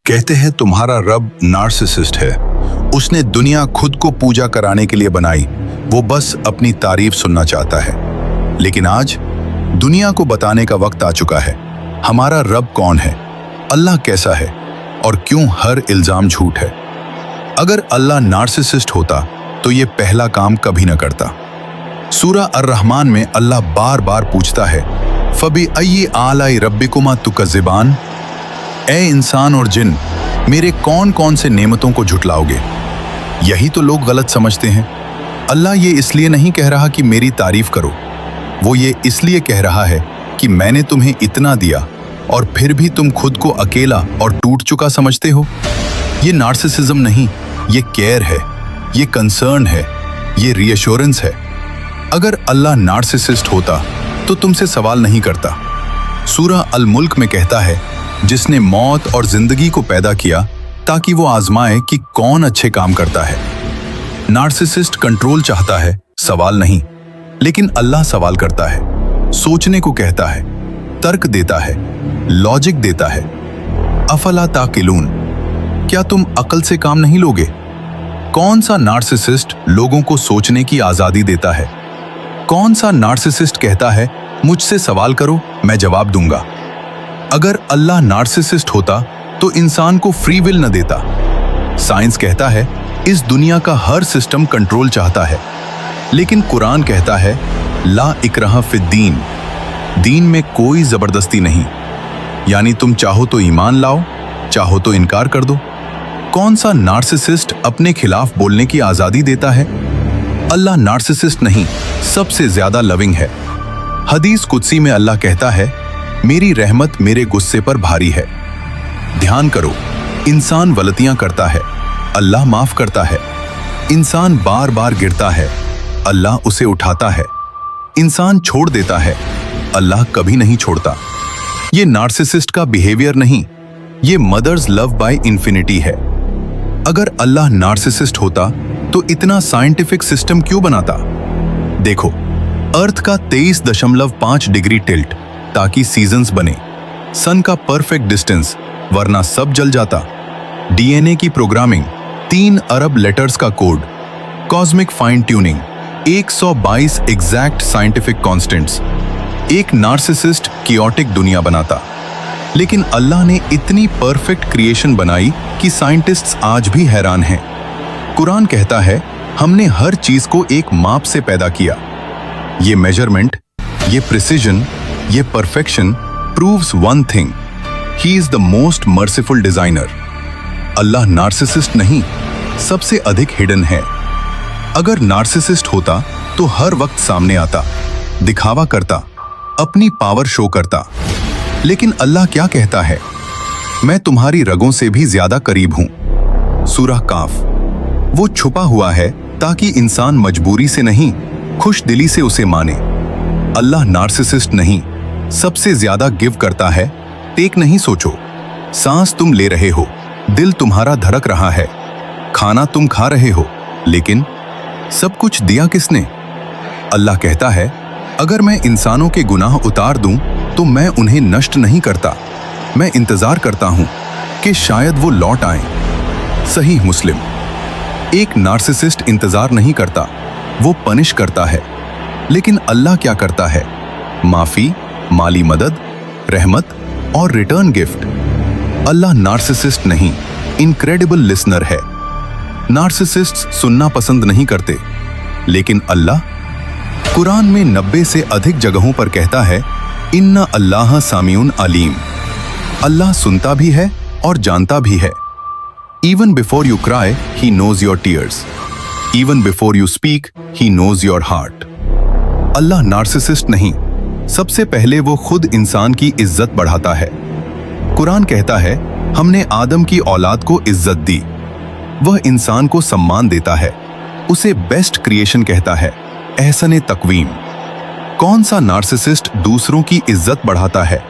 कहते हैं तुम्हारा रब नार्सिसिस्ट है। उसने दुनिया खुद को पूजा कराने के लिए बनाई, वो बस अपनी तारीफ सुनना चाहता है। लेकिन आज दुनिया को बताने का वक्त आ चुका है। हमारा रब कौन है, अल्लाह कैसा है और क्यों हर इल्जाम झूठ है। अगर अल्लाह नार्सिसिस्ट होता तो ये पहला काम कभी न करता। सूरा अर-रहमान में अल्लाह बार बार पूछता है, फबी अय्यि आलाई रब्बिकुमा तुकज़्ज़िबान, ए इंसान और जिन, मेरे कौन कौन से नेमतों को झुटलाओगे। यही तो लोग गलत समझते हैं। अल्लाह ये इसलिए नहीं कह रहा कि मेरी तारीफ करो, वो ये इसलिए कह रहा है कि मैंने तुम्हें इतना दिया और फिर भी तुम खुद को अकेला और टूट चुका समझते हो। ये नार्सिसिज्म नहीं, ये केयर है, ये कंसर्न है, ये रीअश्योरेंस है। अगर अल्लाह नार्सिसिस्ट होता तो तुमसे सवाल नहीं करता। सूरा अल मुल्क में कहता है, जिसने मौत और जिंदगी को पैदा किया ताकि वो आजमाए कि कौन अच्छे काम करता है। नार्सिसिस्ट कंट्रोल चाहता है, सवाल नहीं, लेकिन अल्लाह सवाल करता है, सोचने को कहता है, तर्क देता है, लॉजिक देता है। अफला ताकिलून, क्या तुम अकल से काम नहीं लोगे? कौन सा नार्सिसिस्ट लोगों को सोचने की आजादी देता है? कौन सा नार्सिसिस्ट कहता है, मुझसे सवाल करो, मैं जवाब दूंगा? अगर अल्लाह नार्सिसिस्ट होता तो इंसान को फ्री विल न देता। साइंस कहता है इस दुनिया का हर सिस्टम कंट्रोल चाहता है, लेकिन कुरान कहता है ला इकराह फिद्दीन, दीन में कोई जबरदस्ती नहीं। यानी तुम चाहो तो ईमान लाओ, चाहो तो इनकार कर दो। कौन सा नार्सिसिस्ट अपने खिलाफ बोलने की आजादी देता है? अल्लाह नार्सिसिस्ट नहीं, सबसे ज्यादा लविंग है। हदीस कुदसी में अल्लाह कहता है, मेरी रहमत मेरे गुस्से पर भारी है। ध्यान करो, इंसान गलतियां करता है, अल्लाह माफ करता है। इंसान बार बार गिरता है, अल्लाह उसे उठाता है। इंसान छोड़ देता है, अल्लाह कभी नहीं छोड़ता। ये नार्सिसिस्ट का बिहेवियर नहीं, ये मदर्स लव बाय इन्फिनिटी है। अगर अल्लाह नार्सिसिस्ट होता तो इतना साइंटिफिक सिस्टम क्यों बनाता? देखो, अर्थ का 23.5 डिग्री टिल्ट ताकि सीजन्स बने, सन का परफेक्ट डिस्टेंस वरना सब जल जाता, डीएनए की प्रोग्रामिंग, 3 अरब लेटर्स का code, cosmic fine tuning, 122 exact scientific constants. एक नार्सिसिस्ट कियोटिक दुनिया बनाता। लेकिन अल्लाह ने इतनी परफेक्ट क्रिएशन बनाई कि साइंटिस्ट्स आज भी हैरान हैं। कुरान कहता है, हमने हर चीज को एक माप से पैदा किया। ये मेजरमेंट, ये प्रिसिजन, ये perfection proves one thing, he is the most merciful designer. Allah narcissist नहीं, सबसे अधिक हिडन है। अगर नार्सिसिस्ट होता तो हर वक्त सामने आता, दिखावा करता, अपनी पावर शो करता। लेकिन अल्लाह क्या कहता है? मैं तुम्हारी रगों से भी ज्यादा करीब हूं। सूरह काफ। वो छुपा हुआ है ताकि इंसान मजबूरी से नहीं, खुश दिली से उसे माने। अल्लाह नार्सिसिस्ट नहीं, सबसे ज्यादा गिव करता है। टेक नहीं सोचो, सांस तुम ले रहे हो, दिल तुम्हारा धड़क रहा है, खाना तुम खा रहे हो, लेकिन सब कुछ दिया किसने? अल्लाह कहता है, अगर मैं इंसानों के गुनाह उतार दूं तो मैं उन्हें नष्ट नहीं करता, मैं इंतजार करता हूं कि शायद वो लौट आए। सही मुस्लिम। एक नार्सिसिस्ट इंतजार नहीं करता, वो पनिश करता है। लेकिन अल्लाह क्या करता है? माफी, माली मदद, रहमत और रिटर्न गिफ्ट। अल्लाह नार्सिसिस्ट नहीं, इनक्रेडिबल लिसनर है। नार्सिसिस्ट्स सुनना पसंद नहीं करते, लेकिन अल्लाह कुरान में 90 से अधिक जगहों पर कहता है, इन्ना अल्लाह सामिउन अलीम। अल्लाह सुनता भी है और जानता भी है। Even before you cry, he knows your tears. Even before you speak, he knows your heart. Allah narcissist नहीं, सबसे पहले वो खुद इंसान की इज्जत बढ़ाता है। कुरान कहता है, हमने आदम की औलाद को इज्जत दी। वह इंसान को सम्मान देता है, उसे बेस्ट क्रिएशन कहता है, एहसने तकवीम। कौन सा नार्सिसिस्ट दूसरों की इज्जत बढ़ाता है?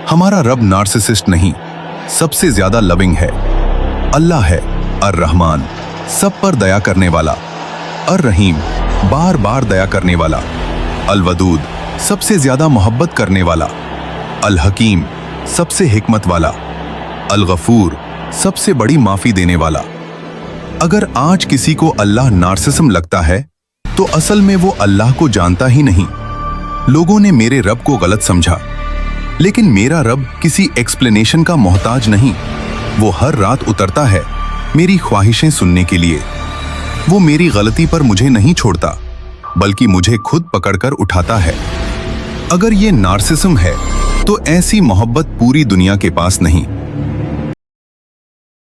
हमारा रब नार्सिसिस्ट नहीं, सबसे ज्यादा लविंग है। अल्लाह है अर-रहमान, सब पर दया करने वाला, अर-रहीम, बार बार दया करने वाला, अल-वदूद, सबसे ज्यादा मोहब्बत करने वाला, अल-हकीम, सबसे हिकमत वाला, अल-गफूर, सबसे बड़ी माफी देने वाला। अगर आज किसी को अल्लाह नार्सिसिज्म लगता है तो असल में वो अल्लाह को जानता ही नहीं। लोगों ने मेरे रब को गलत समझा, लेकिन मेरा रब किसी एक्सप्लेनेशन का मोहताज नहीं। वो हर रात उतरता है मेरी ख्वाहिशें सुनने के लिए। वो मेरी गलती पर मुझे नहीं छोड़ता, बल्कि मुझे खुद पकड़कर उठाता है। अगर ये नार्सिसिज्म है तो ऐसी मोहब्बत पूरी दुनिया के पास नहीं।